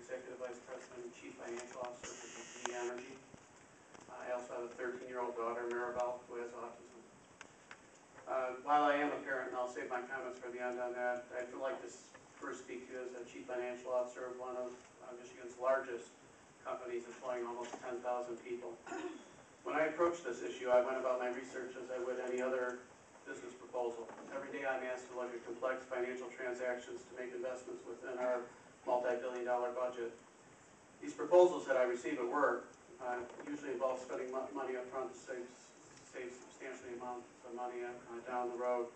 Executive Vice President and Chief Financial Officer for DTE Energy. I also have a 13-year-old daughter, Maribel, who has autism. While I am a parent, and I'll save my comments for the end on that, I'd like to first speak to you as a Chief Financial Officer of one of Michigan's largest companies employing almost 10,000 people. When I approached this issue, I went about my research as I would any other business proposal. Every day I'm asked to look at complex financial transactions to make investments within our multi-billion-dollar budget. These proposals that I receive at work usually involve spending money up front to save substantial amounts of money down the road.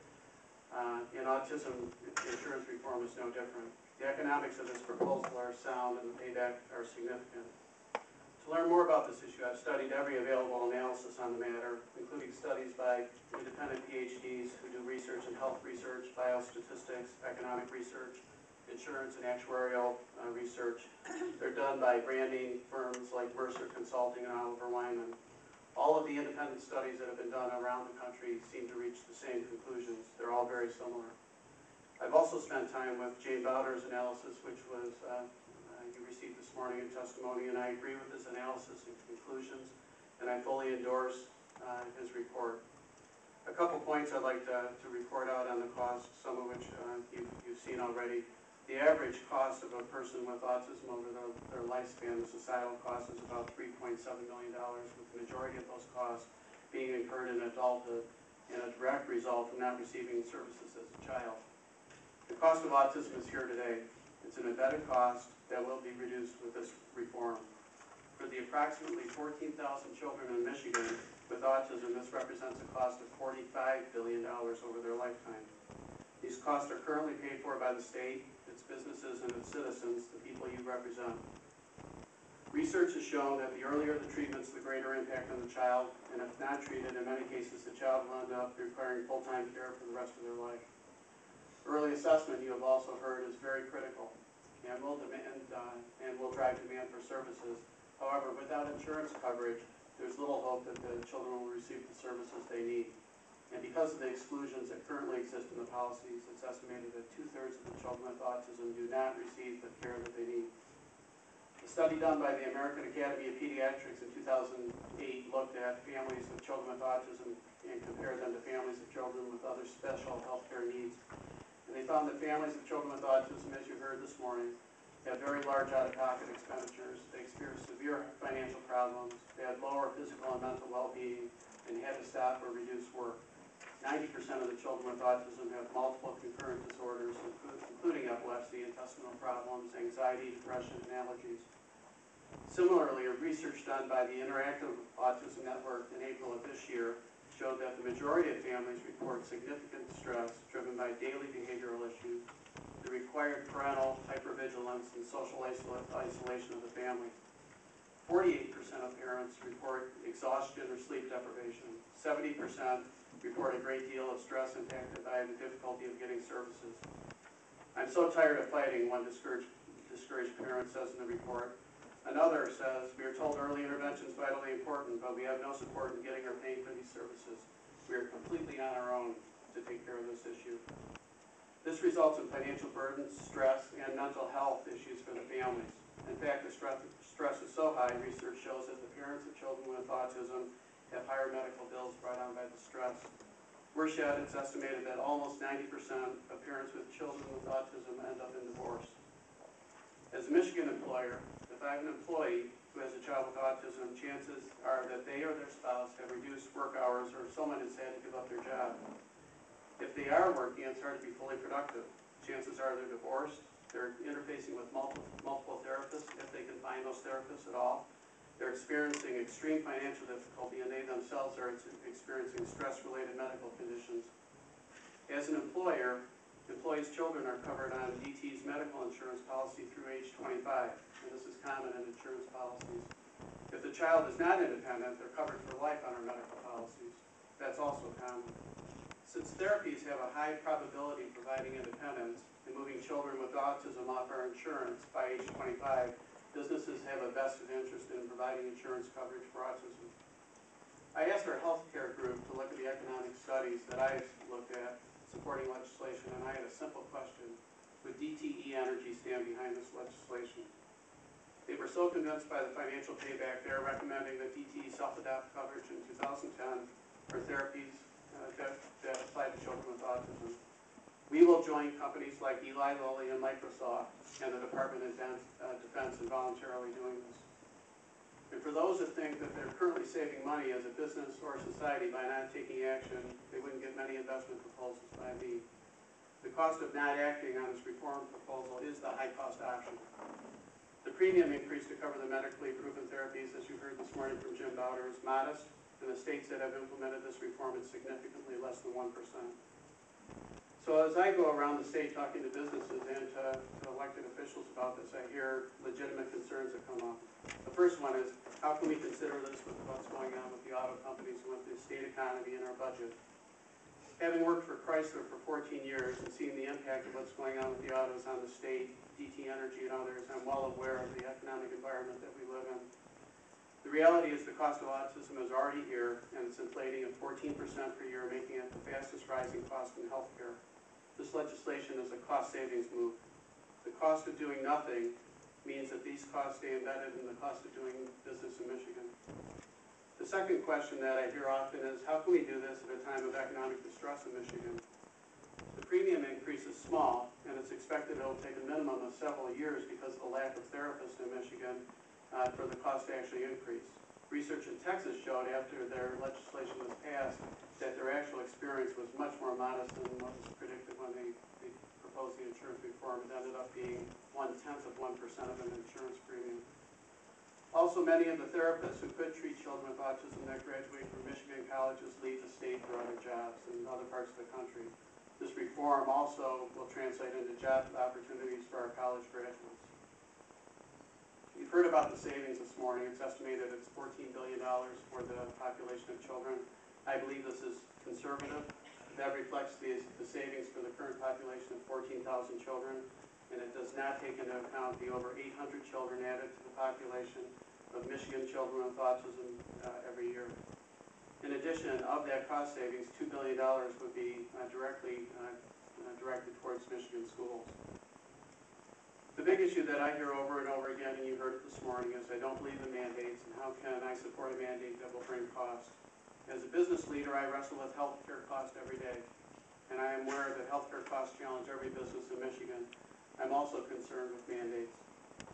And autism insurance reform is no different. The economics of this proposal are sound and the payback are significant. To learn more about this issue, I've studied every available analysis on the matter, including studies by independent PhDs who do research in health research, biostatistics, economic research, insurance and actuarial research. They're done by branding firms like Mercer Consulting and Oliver Wyman. All of the independent studies that have been done around the country seem to reach the same conclusions. They're all very similar. I've also spent time with Jane Bowder's analysis, which was you received this morning in testimony, and I agree with his analysis and conclusions, and I fully endorse his report. A couple points I'd like to report out on the cost, some of which you've seen already. The average cost of a person with autism over their lifespan, the societal cost, is about $3.7 million, with the majority of those costs being incurred in adulthood and a direct result from not receiving services as a child. The cost of autism is here today. It's an embedded cost that will be reduced with this reform. For the approximately 14,000 children in Michigan with autism, this represents a cost of $45 billion over their lifetime. These costs are currently paid for by the state, its businesses, and its citizens, the people you represent. Research has shown that the earlier the treatments, the greater impact on the child, and if not treated, in many cases, the child will end up requiring full-time care for the rest of their life. Early assessment, you have also heard, is very critical and will drive demand for services. However, without insurance coverage, there's little hope that the children will receive the services they need. And because of the exclusions that currently exist in the policies, it's estimated that 2/3 of the children with autism do not receive the care that they need. A study done by the American Academy of Pediatrics in 2008 looked at families of children with autism and compared them to families of children with other special health care needs. And they found that families of children with autism, as you heard this morning, have very large out-of-pocket expenditures. They experience severe financial problems. They had lower physical and mental well-being and had to stop or reduce work. 90% of the children with autism have multiple concurrent disorders, including epilepsy, intestinal problems, anxiety, depression, and allergies. Similarly, research done by the Interactive Autism Network in April of this year showed that the majority of families report significant stress driven by daily behavioral issues, the required parental hypervigilance, and social isolation of the family. 48% of parents report exhaustion or sleep deprivation. 70% report a great deal of stress impacted by the difficulty of getting services. I'm so tired of fighting, one discouraged parent says in the report. Another says, we are told early intervention is vitally important, but we have no support in getting or paying for these services. We are completely on our own to take care of this issue. This results in financial burdens, stress, and mental health issues for the families. In fact, the stress is so high, research shows that the parents of children with autism have higher medical bills brought on by the stress. Worse yet, it's estimated that almost 90% of parents with children with autism end up in divorce. As a Michigan employer, if I have an employee who has a child with autism, chances are that they or their spouse have reduced work hours or someone has had to give up their job. If they are working, it's hard to be fully productive. Chances are they're divorced, they're interfacing with multiple therapists, if they can find those therapists at all. They're experiencing extreme financial difficulty, and they themselves are experiencing stress-related medical conditions. As an employer, employees' children are covered on DTE's medical insurance policy through age 25, and this is common in insurance policies. If the child is not independent, they're covered for life on our medical policies. That's also common. Since therapies have a high probability of providing independence and moving children with autism off our insurance by age 25, businesses have a vested interest in providing insurance coverage for autism. I asked our healthcare group to look at the economic studies that I've looked at supporting legislation, and I had a simple question. Would DTE Energy stand behind this legislation? They were so convinced by the financial payback, they're recommending that DTE self-adapt coverage in 2010 for therapies that apply to children with autism. We will join companies like Eli Lilly and Microsoft and the Department of Defense in voluntarily doing this. And for those that think that they're currently saving money as a business or society by not taking action, they wouldn't get many investment proposals by me. The cost of not acting on this reform proposal is the high-cost option. The premium increase to cover the medically proven therapies, as you heard this morning from Jim Bowder, is modest, and the states that have implemented this reform is significantly less than 1%. So as I go around the state talking to businesses and to elected officials about this, I hear legitimate concerns that come up. The first one is, how can we consider this with what's going on with the auto companies and with the state economy and our budget? Having worked for Chrysler for 14 years and seen the impact of what's going on with the autos on the state, DTE Energy and others, I'm well aware of the economic environment that we live in. The reality is the cost of autism is already here, and it's inflating at 14% per year, making it the fastest rising cost in healthcare. This legislation is a cost savings move. The cost of doing nothing means that these costs stay embedded in the cost of doing business in Michigan. The second question that I hear often is, how can we do this at a time of economic distress in Michigan? The premium increase is small, and it's expected it'll take a minimum of several years because of the lack of therapists in Michigan for the cost to actually increase. Research in Texas showed after their legislation was passed that their actual experience was much more modest than what was predicted when they proposed the insurance reform. It ended up being 0.1% of an insurance premium. Also, many of the therapists who could treat children with autism that graduate from Michigan colleges leave the state for other jobs in other parts of the country. This reform also will translate into job opportunities for our college graduates. You've heard about the savings this morning. It's estimated it's $14 billion for the population of children. I believe this is conservative. That reflects the savings for the current population of 14,000 children, and it does not take into account the over 800 children added to the population of Michigan children with autism every year. In addition, of that cost savings, $2 billion would be directly directed towards Michigan schools. The big issue that I hear over and over again, and you heard it this morning, is I don't believe in mandates, and how can I support a mandate that will bring cost? As a business leader, I wrestle with healthcare costs every day, and I am aware that healthcare costs challenge every business in Michigan. I'm also concerned with mandates.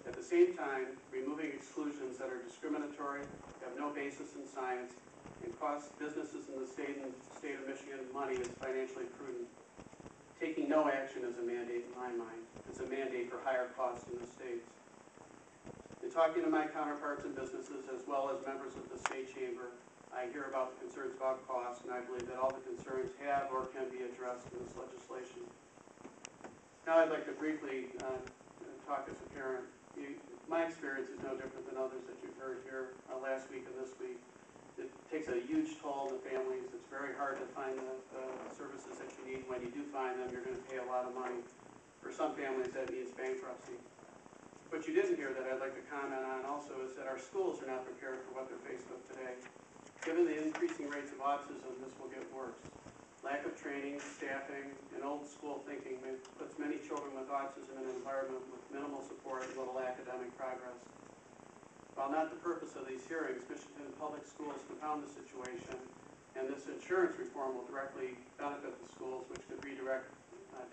At the same time, removing exclusions that are discriminatory, have no basis in science, and cost businesses in the state of Michigan money is financially prudent. Taking no action is a mandate in my mind. It's a mandate for higher costs in the states. In talking to my counterparts in businesses as well as members of the state chamber, I hear about the concerns about cost, and I believe that all the concerns have or can be addressed in this legislation. Now I'd like to briefly talk as a parent. My experience is no different than others that you've heard here last week and this week. It takes a huge toll on the families. It's very hard to find the services that you need. When you do find them, you're going to pay a lot of money. For some families, that means bankruptcy. What you didn't hear that I'd like to comment on also is that our schools are not prepared for what they're faced with today. Given the increasing rates of autism, this will get worse. Lack of training, staffing, and old school thinking puts many children with autism in an environment with minimal support and little academic progress. While not the purpose of these hearings, Michigan public schools compound the situation, and this insurance reform will directly benefit the schools, which could redirect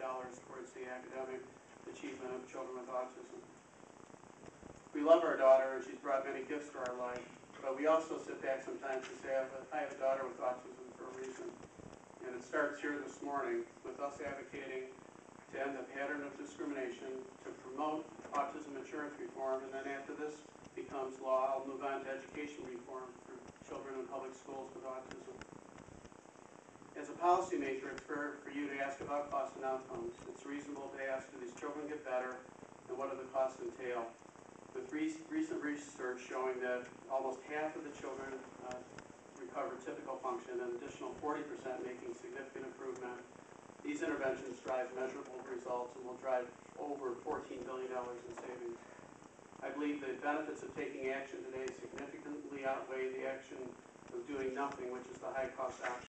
dollars towards the academic achievement of children with autism. We love our daughter, and she's brought many gifts to our life, but we also sit back sometimes and say, I have a daughter with autism for a reason. And it starts here this morning with us advocating to end the pattern of discrimination, to promote autism insurance reform, and then after this becomes law, I'll move on to education reform for children in public schools with autism. As a policymaker, it's fair for you to ask about costs and outcomes. It's reasonable to ask, do these children get better, and what do the costs entail? With recent research showing that almost half of the children recover typical function, and an additional 40% making significant improvement, these interventions drive measurable results and will drive over $14 billion in savings. I believe the benefits of taking action today significantly outweigh the action of doing nothing, which is the high-cost option.